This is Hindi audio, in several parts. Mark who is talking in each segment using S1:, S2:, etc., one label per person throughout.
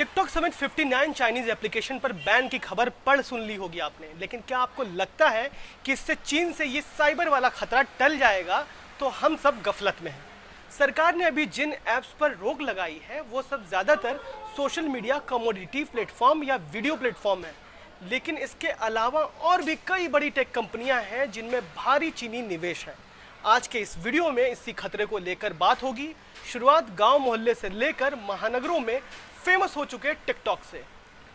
S1: टिकटॉक समेत 59 चाइनीज एप्लीकेशन पर बैन की खबर पढ़ सुन ली होगी आपने, लेकिन क्या आपको लगता है कि इससे चीन से ये साइबर वाला खतरा टल जाएगा? तो हम सब गफलत में हैं। सरकार ने अभी जिन ऐप्स पर रोक लगाई है वो सब ज़्यादातर सोशल मीडिया कमोडिटी प्लेटफॉर्म या वीडियो प्लेटफॉर्म है, लेकिन इसके अलावा और भी कई बड़ी टेक कंपनियां हैं जिनमें भारी चीनी निवेश है। आज के इस वीडियो में इसी खतरे को लेकर बात होगी। शुरुआत गांव मोहल्ले से लेकर महानगरों में फेमस हो चुके टिकटॉक से।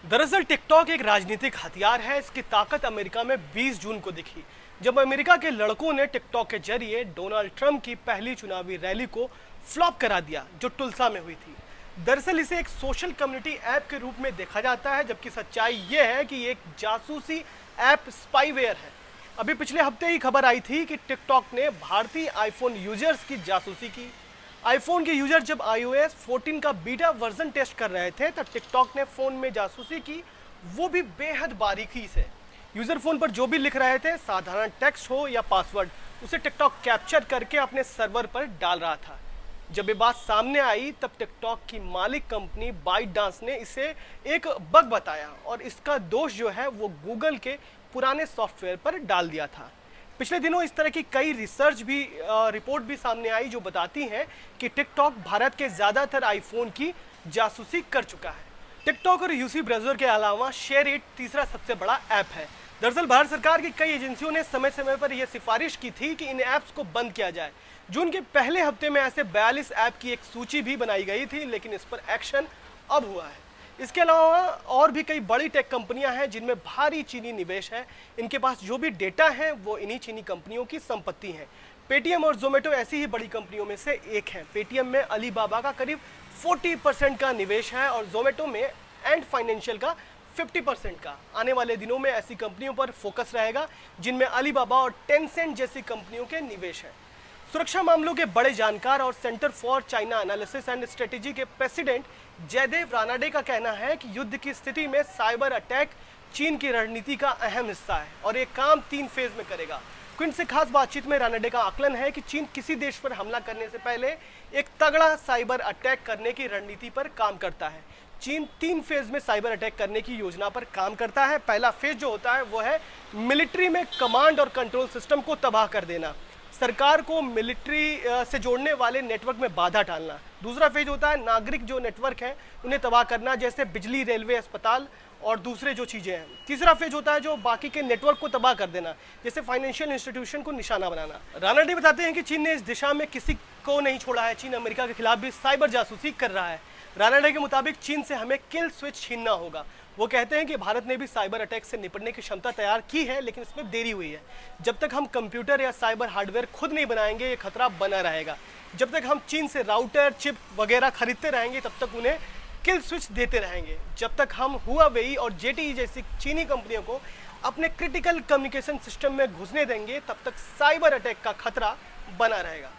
S1: दरअसल टिकटॉक एक राजनीतिक हथियार है। इसकी ताकत अमेरिका में 20 जून को दिखी, जब अमेरिका के लड़कों ने टिकटॉक के जरिए डोनाल्ड ट्रंप की पहली चुनावी रैली को फ्लॉप करा दिया, जो टुल्सा में हुई थी। दरअसल इसे एक सोशल कम्युनिटी ऐप के रूप में देखा जाता है, जबकि सच्चाई यह है कि ये एक जासूसी ऐप स्पाईवेयर है। अभी पिछले हफ्ते ही खबर आई थी कि टिकटॉक ने भारतीय आईफोन यूजर्स की जासूसी की। आईफोन के यूजर जब iOS 14 का बीटा वर्जन टेस्ट कर रहे थे तब टिकटॉक ने फ़ोन में जासूसी की, वो भी बेहद बारीकी से। यूज़र फ़ोन पर जो भी लिख रहे थे, साधारण टेक्स्ट हो या पासवर्ड, उसे टिकटॉक कैप्चर करके अपने सर्वर पर डाल रहा था। जब ये बात सामने आई तब टिकटॉक की मालिक कंपनी बाइटडांस ने इसे एक बग बताया और इसका दोष जो है वो गूगल के पुराने सॉफ्टवेयर पर डाल दिया था। पिछले दिनों इस तरह की कई रिपोर्ट भी सामने आई जो बताती हैं कि टिकटॉक भारत के ज़्यादातर आईफोन की जासूसी कर चुका है। टिकटॉक और यूसी ब्राउज़र के अलावा शेयरइट तीसरा सबसे बड़ा ऐप है। दरअसल भारत सरकार की कई एजेंसियों ने समय समय पर यह सिफारिश की थी कि इन ऐप्स को बंद किया जाए। जून के पहले हफ्ते में ऐसे 42 ऐप की एक सूची भी बनाई गई थी, लेकिन इस पर एक्शन अब हुआ है। इसके अलावा और भी कई बड़ी टेक कंपनियां हैं जिनमें भारी चीनी निवेश है। इनके पास जो भी डेटा है वो इन्हीं चीनी कंपनियों की संपत्ति है। पेटीएम और जोमेटो ऐसी ही बड़ी कंपनियों में से एक है। पेटीएम में अलीबाबा का करीब 40% का निवेश है और जोमेटो में एंड फाइनेंशियल का 50% का। आने वाले दिनों में ऐसी कंपनियों पर फोकस रहेगा जिनमें अलीबाबा और टेंसेंट जैसी कंपनियों के निवेश हैं। सुरक्षा मामलों के बड़े जानकार और centre for China analysis and strategy के प्रेसिडेंट जयदेव रानाडे का कहना है कि युद्ध की स्थिति में साइबर अटैक चीन की रणनीति का अहम हिस्सा है और ये काम 3 फेज में करेगा। क्विंट से खास बातचीत में रानाडे का आकलन है कि चीन किसी देश पर हमला करने से पहले एक तगड़ा साइबर अटैक करने की रणनीति पर काम करता है। चीन 3 फेज में साइबर अटैक करने की योजना पर काम करता है। पहला फेज जो होता है वो है मिलिट्री में कमांड और कंट्रोल सिस्टम को तबाह कर देना, सरकार को मिलिट्री से जोड़ने वाले नेटवर्क में बाधा डालना। दूसरा फेज होता है नागरिक जो नेटवर्क है उन्हें तबाह करना, जैसे बिजली, रेलवे, अस्पताल और दूसरे जो चीज़ें हैं। तीसरा फेज होता है जो बाकी के नेटवर्क को तबाह कर देना, जैसे फाइनेंशियल इंस्टीट्यूशन को निशाना बनाना। रानाडे बताते हैं कि चीन ने इस दिशा में किसी को नहीं छोड़ा है। चीन अमेरिका के खिलाफ भी साइबर जासूसी कर रहा है। रानाडे के मुताबिक चीन से हमें किल स्विच छीनना होगा। वो कहते हैं कि भारत ने भी साइबर अटैक से निपटने की क्षमता तैयार की है, लेकिन इसमें देरी हुई है। जब तक हम कंप्यूटर या साइबर हार्डवेयर खुद नहीं बनाएंगे ये खतरा बना रहेगा। जब तक हम चीन से राउटर, चिप वगैरह खरीदते रहेंगे तब तक उन्हें किल स्विच देते रहेंगे। जब तक हम हुआवेई और जेटीई जैसी चीनी कंपनियों को अपने क्रिटिकल कम्युनिकेशन सिस्टम में घुसने देंगे तब तक साइबर अटैक का खतरा बना रहेगा।